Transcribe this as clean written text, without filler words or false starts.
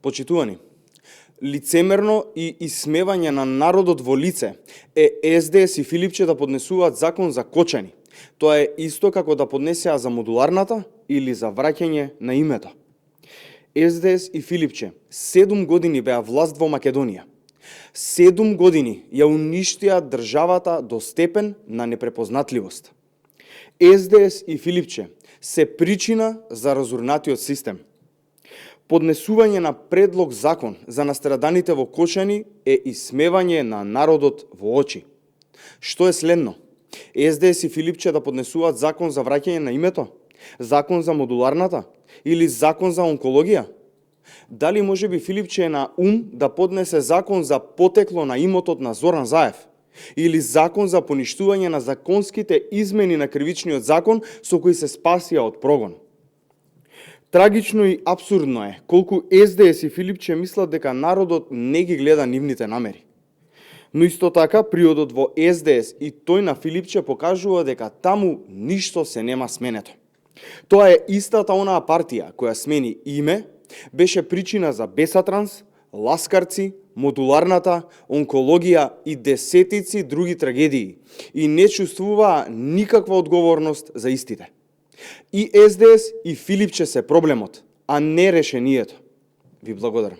Почитувани, лицемерно и исмевање на народот во лице е СДС и Филипче да поднесуваат закон за кочани. Тоа е исто како да поднесеа за модуларната или за враќање на името. СДС и Филипче 7 години беа власт во Македонија. 7 години ја уништија државата до степен на непрепознатливост. СДС и Филипче се причина за разурнатиот систем. Поднесување на предлог закон за настраданите во кочани е исмевање на народот во очи. Што е следно? СДС и Филипче да поднесуваат закон за враќање на името? Закон за модуларната? Или закон за онкологија? Дали може би Филипче е на ум да поднесе закон за потекло на имотот на Зоран Заев? Или закон за поништување на законските измени на кривичниот закон со кои се спасија од прогон? Трагично и абсурдно е колку СДС и Филипче мислат дека народот не ги гледа нивните намери. Но исто така, приодот во СДС и тој на Филипче покажува дека таму ништо се нема сменето. Тоа е истата онаа партија која смени име, беше причина за Бесатранс, Ласкарци, модуларната, онкологија и десетици други трагедии и не чувствуваа никаква одговорност за истите. И СДС и Филипче се проблемот, а не решението. Ви благодарам.